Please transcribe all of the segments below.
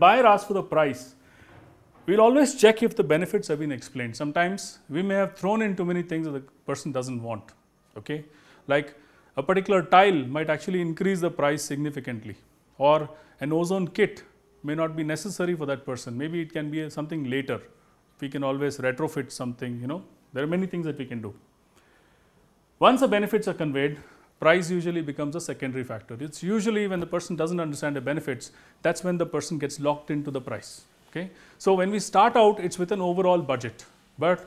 buyer asks for the price, we'll always check if the benefits have been explained. Sometimes we may have thrown in too many things that the person doesn't want. Okay? Like a particular tile might actually increase the price significantly, or an ozone kit may not be necessary for that person. Maybe it can be something later. We can always retrofit something, there are many things that we can do. Once the benefits are conveyed, price usually becomes a secondary factor. It's usually when the person doesn't understand the benefits, that's when the person gets locked into the price. Okay? So when we start out, it's with an overall budget. But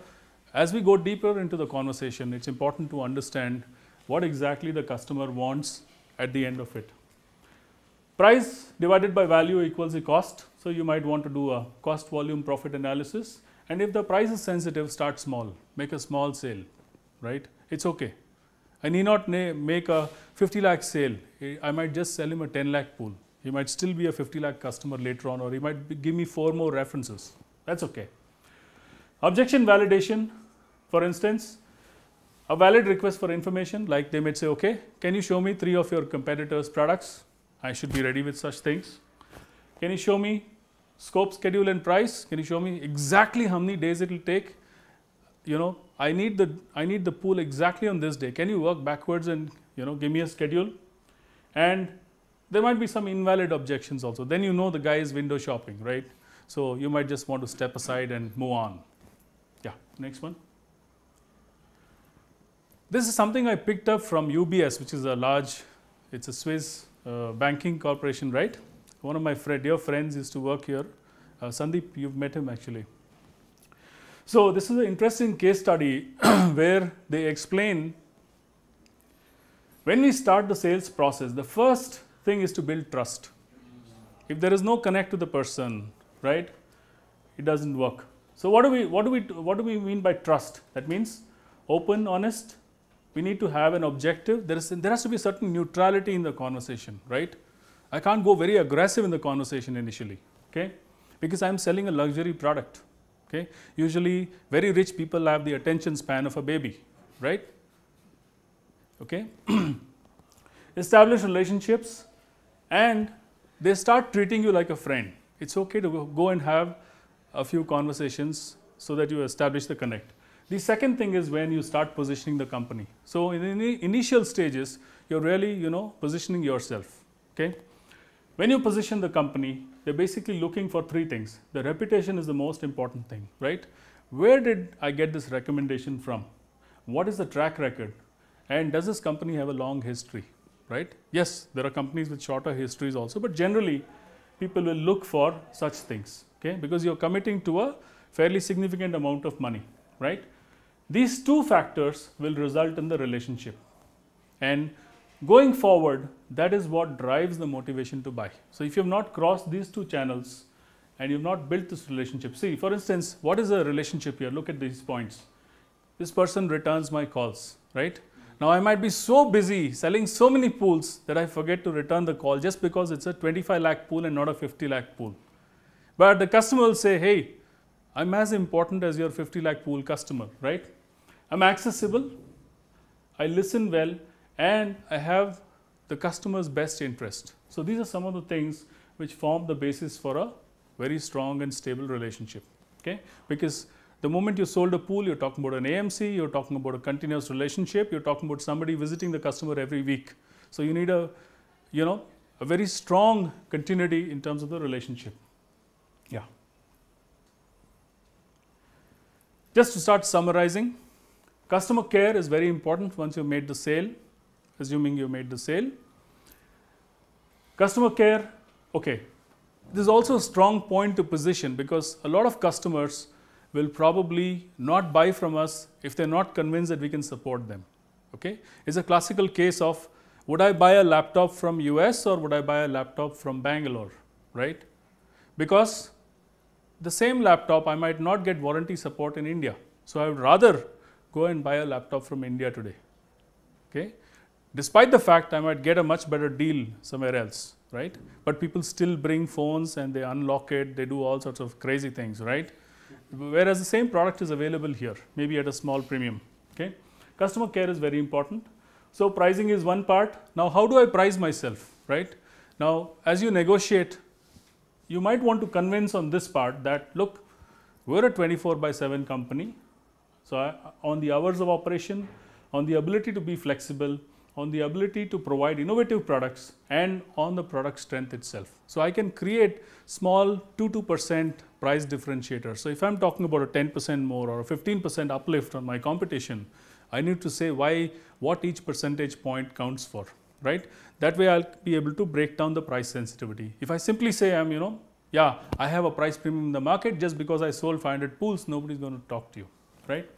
as we go deeper into the conversation, it's important to understand what exactly the customer wants at the end of it. Price divided by value equals the cost. So you might want to do a cost volume profit analysis. And if the price is sensitive, start small, make a small sale, right? It's okay. I need not make a 50 lakh sale. I might just sell him a 10 lakh pool. He might still be a 50 lakh customer later on, or he might give me 4 more references. That's okay. Objection validation, for instance, a valid request for information, like they might say, okay, can you show me 3 of your competitors' products? I should be ready with such things. Can you show me scope, schedule and price? Can you show me exactly how many days it will take? I need the pool exactly on this day. Can you work backwards and give me a schedule? And there might be some invalid objections also. Then the guy is window shopping, right? So you might just want to step aside and move on. Yeah, next one. This is something I picked up from UBS, which is it's a Swiss banking corporation, right? One of my dear friends used to work here. Sandeep, you've met him actually. So this is an interesting case study where they explain when we start the sales process, the first thing is to build trust. If there is no connect to the person, right, it doesn't work. So what do we mean by trust? That means open, honest. We need to have an objective. There has to be certain neutrality in the conversation, right? I can't go very aggressive in the conversation initially, okay? Because I'm selling a luxury product. Okay. Usually, very rich people have the attention span of a baby, right? Okay. Establish relationships, and they start treating you like a friend. It's okay to go and have a few conversations so that you establish the connect. The second thing is when you start positioning the company. So in the initial stages, you're really, positioning yourself. Okay. When you position the company, they're basically looking for 3 things. The reputation is the most important thing, right? Where did I get this recommendation from? What is the track record? And does this company have a long history, right? Yes, there are companies with shorter histories also, but generally, people will look for such things, okay? Because you're committing to a fairly significant amount of money, right? These 2 factors will result in the relationship. And going forward, that is what drives the motivation to buy. So if you have not crossed these 2 channels and you have not built this relationship, see, for instance, what is a relationship here? Look at these points. This person returns my calls, right? Now I might be so busy selling so many pools that I forget to return the call just because it's a 25 lakh pool and not a 50 lakh pool. But the customer will say, hey, I'm as important as your 50 lakh pool customer, right? I'm accessible, I listen well, and I have the customer's best interest. So these are some of the things which form the basis for a very strong and stable relationship, okay? Because the moment you sold a pool, you're talking about an AMC, you're talking about a continuous relationship, you're talking about somebody visiting the customer every week. So you need a very strong continuity in terms of the relationship. Yeah. Just to start summarizing, customer care is very important once you've made the sale, assuming you made the sale. Customer care, okay, this is also a strong point to position because a lot of customers will probably not buy from us if they're not convinced that we can support them, okay? It's a classical case of, would I buy a laptop from US or would I buy a laptop from Bangalore, right? Because the same laptop, I might not get warranty support in India. So I would rather go and buy a laptop from India today, okay? Despite the fact I might get a much better deal somewhere else, right? But people still bring phones and they unlock it, they do all sorts of crazy things, right? Whereas the same product is available here, maybe at a small premium, okay? Customer care is very important. So pricing is one part. Now how do I price myself, right? Now as you negotiate, you might want to convince on this part that, look, we're a 24/7 company. So, on the hours of operation, on the ability to be flexible, on the ability to provide innovative products, and on the product strength itself. So, I can create small 2% price differentiator. So, if I am talking about a 10% more or a 15% uplift on my competition, I need to say why, what each percentage point counts for, right? That way, I will be able to break down the price sensitivity. If I simply say I'm, yeah, I have a price premium in the market just because I sold 500 pools, nobody is going to talk to you, right?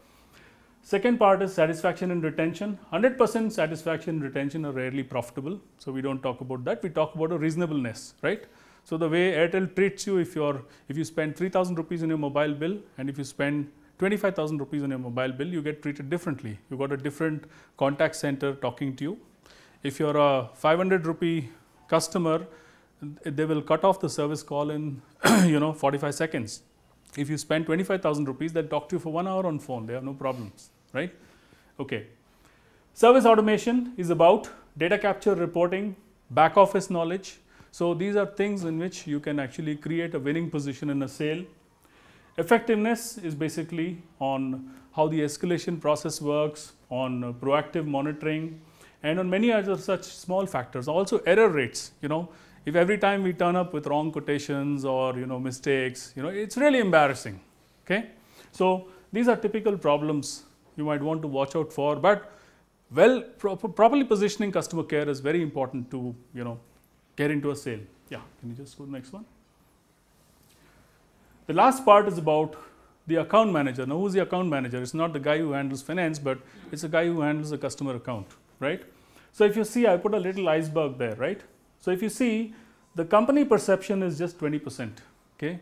Second part is satisfaction and retention. 100% satisfaction and retention are rarely profitable. So, we do not talk about that. We talk about a reasonableness, right? So, the way Airtel treats you, if you spend 3,000 rupees in your mobile bill, and if you spend 25,000 rupees on your mobile bill, you get treated differently. You got a different contact center talking to you. If you are a 500 rupee customer, they will cut off the service call in 45 seconds. If you spend 25,000 rupees, they'll talk to you for 1 hour on phone. They have no problems, right? Okay. Service automation is about data capture, reporting, back office knowledge. So, these are things in which you can actually create a winning position in a sale. Effectiveness is basically on how the escalation process works, on proactive monitoring, and on many other such small factors. Also error rates, if every time we turn up with wrong quotations or mistakes, it's really embarrassing. Okay, so these are typical problems you might want to watch out for. But properly positioning customer care is very important to get into a sale. Yeah, can you just go to the next one? The last part is about the account manager. Now, who's the account manager? It's not the guy who handles finance, but it's a guy who handles the customer account, right? So, if you see, I put a little iceberg there, right? So, if you see, the company perception is just 20%, okay,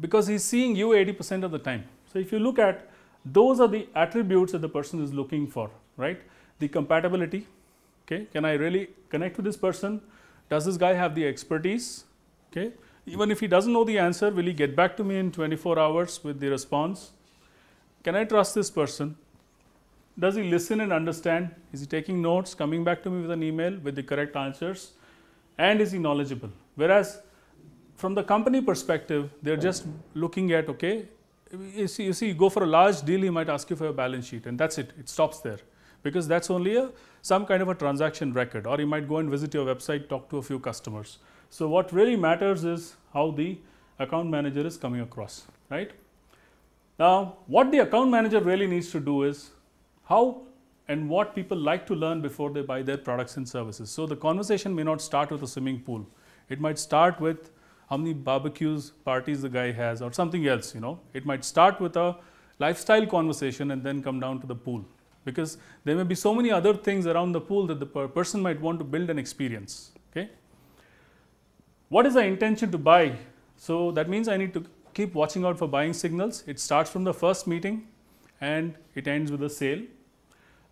because he's seeing you 80% of the time. So, if you look at, those are the attributes that the person is looking for, right? The compatibility, okay, can I really connect with this person? Does this guy have the expertise? Okay, even if he doesn't know the answer, will he get back to me in 24 hours with the response? Can I trust this person? Does he listen and understand? Is he taking notes, coming back to me with an email with the correct answers? And is he knowledgeable? Whereas from the company perspective, they're just looking at, okay, you see, you go for a large deal, he might ask you for a balance sheet, and that's it. It stops there, because that's only some kind of a transaction record, or you might go and visit your website, talk to a few customers. So, what really matters is how the account manager is coming across, right? Now, what the account manager really needs to do is how and what people like to learn before they buy their products and services. So, the conversation may not start with a swimming pool. It might start with how many barbecues, parties the guy has, or something else, It might start with a lifestyle conversation and then come down to the pool, because there may be so many other things around the pool that the person might want to build an experience, okay? What is the intention to buy? So, that means I need to keep watching out for buying signals. It starts from the first meeting and it ends with a sale.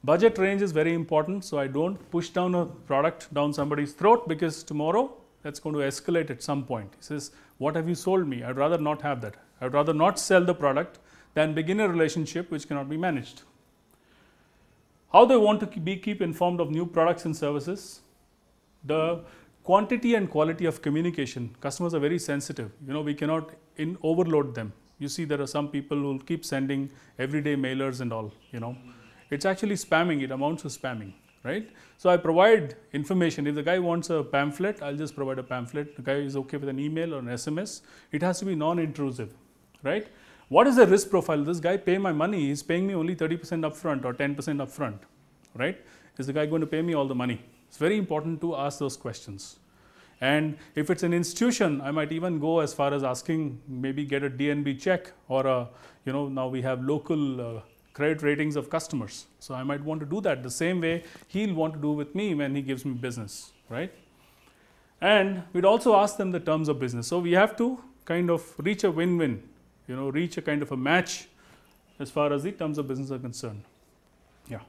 Budget range is very important. So, I don't push down a product down somebody's throat, because tomorrow that's going to escalate at some point. He says, what have you sold me? I'd rather not have that. I'd rather not sell the product than begin a relationship which cannot be managed. How they want to keep informed of new products and services. The quantity and quality of communication. Customers are very sensitive. We cannot overload them. You see, there are some people who will keep sending everyday mailers and all, It's actually spamming. It amounts to spamming, right? So, I provide information. If the guy wants a pamphlet, I'll just provide a pamphlet. The guy is okay with an email or an SMS. It has to be non-intrusive, right? What is the risk profile? This guy pay my money. He's paying me only 30% upfront or 10% upfront, right? Is the guy going to pay me all the money? It's very important to ask those questions. And if it's an institution, I might even go as far as asking, maybe get a DNB check, or now we have local credit ratings of customers. So, I might want to do that the same way he'll want to do with me when he gives me business, right? And we'd also ask them the terms of business. So, we have to kind of reach a win-win, reach a kind of a match as far as the terms of business are concerned. Yeah.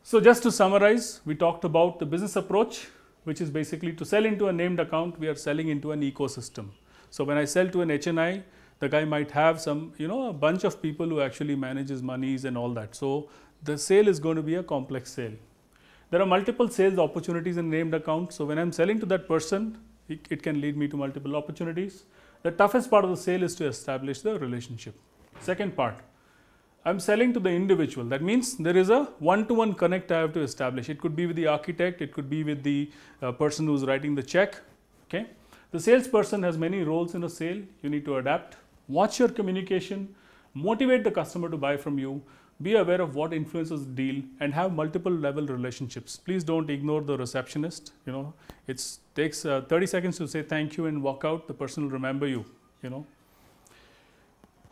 So, just to summarize, we talked about the business approach, which is basically to sell into a named account, we are selling into an ecosystem. So, when I sell to an HNI, the guy might have some, a bunch of people who actually manage his monies and all that. So, the sale is going to be a complex sale. There are multiple sales opportunities in named account. So, when I am selling to that person, it can lead me to multiple opportunities. The toughest part of the sale is to establish the relationship. Second part, I'm selling to the individual. That means there is a one-to-one connect I have to establish. It could be with the architect, it could be with the person who's writing the check. Okay. The salesperson has many roles in a sale. You need to adapt. Watch your communication, motivate the customer to buy from you, be aware of what influences the deal, and have multiple level relationships. Please don't ignore the receptionist. You know, it takes 30 seconds to say thank you and walk out. The person will remember you, you know.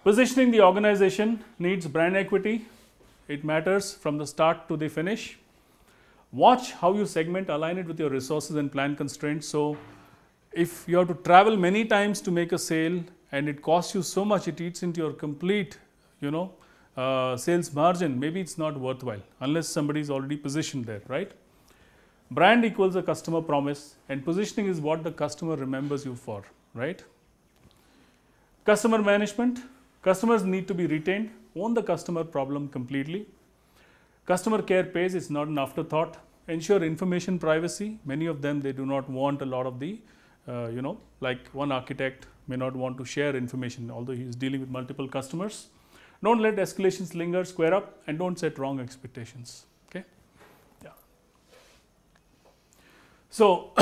Positioning the organization needs brand equity. It matters from the start to the finish. Watch how you segment, align it with your resources and plan constraints. So if you have to travel many times to make a sale and it costs you so much, it eats into your complete, you know, sales margin, maybe it's not worthwhile unless somebody is already positioned there, right? Brand equals a customer promise, and positioning is what the customer remembers you for, right? Customer management. Customers need to be retained. Own the customer problem completely. Customer care pays, it's not an afterthought. Ensure information privacy. Many of them, they do not want a lot of the, you know, like one architect may not want to share information, although he is dealing with multiple customers. Don't let escalations linger, square up, and don't set wrong expectations. Okay? Yeah. So,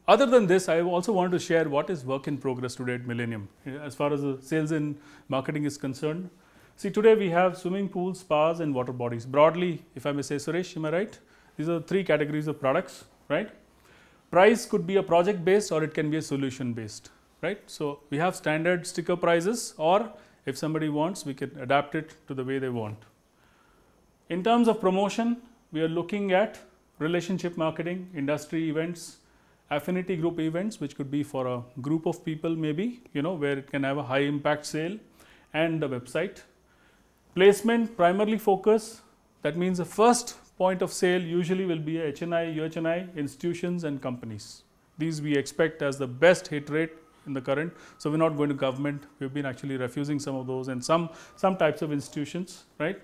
other than this, I also want to share what is work in progress today at Millennium as far as the sales and marketing is concerned. See, today we have swimming pools, spas, and water bodies. Broadly, if I may say, Suresh, am I right? These are the three categories of products, right? Price could be a project based or it can be a solution based, right? So, we have standard sticker prices, or if somebody wants, we can adapt it to the way they want. In terms of promotion, we are looking at relationship marketing, industry events, affinity group events, which could be for a group of people maybe, you know, where it can have a high impact sale, and the website. Placement primarily focus, that means the first point of sale usually will be HNI, UHNI, institutions and companies. These we expect as the best hit rate in the current. So, we are not going to government, we have been actually refusing some of those and some types of institutions, right.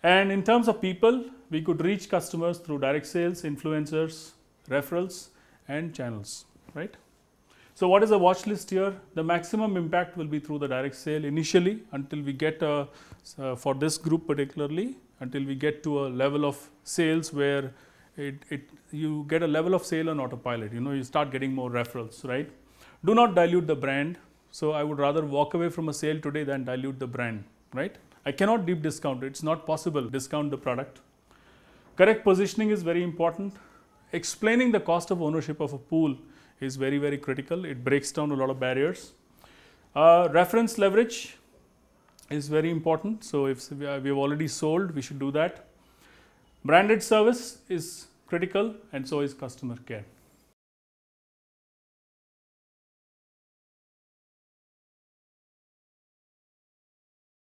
And in terms of people, we could reach customers through direct sales, influencers, referrals and channels, right. So, what is the watch list here? The maximum impact will be through the direct sale initially until we get for this group particularly, until we get to a level of sales where you get a level of sale on autopilot, you know, you start getting more referrals, right. Do not dilute the brand. So, I would rather walk away from a sale today than dilute the brand, right. I cannot deep discount it, it's not possible discount the product. Correct positioning is very important. Explaining the cost of ownership of a pool is very, very critical. It breaks down a lot of barriers. Reference leverage is very important. So, if we have already sold, we should do that. Branded service is critical, and so is customer care.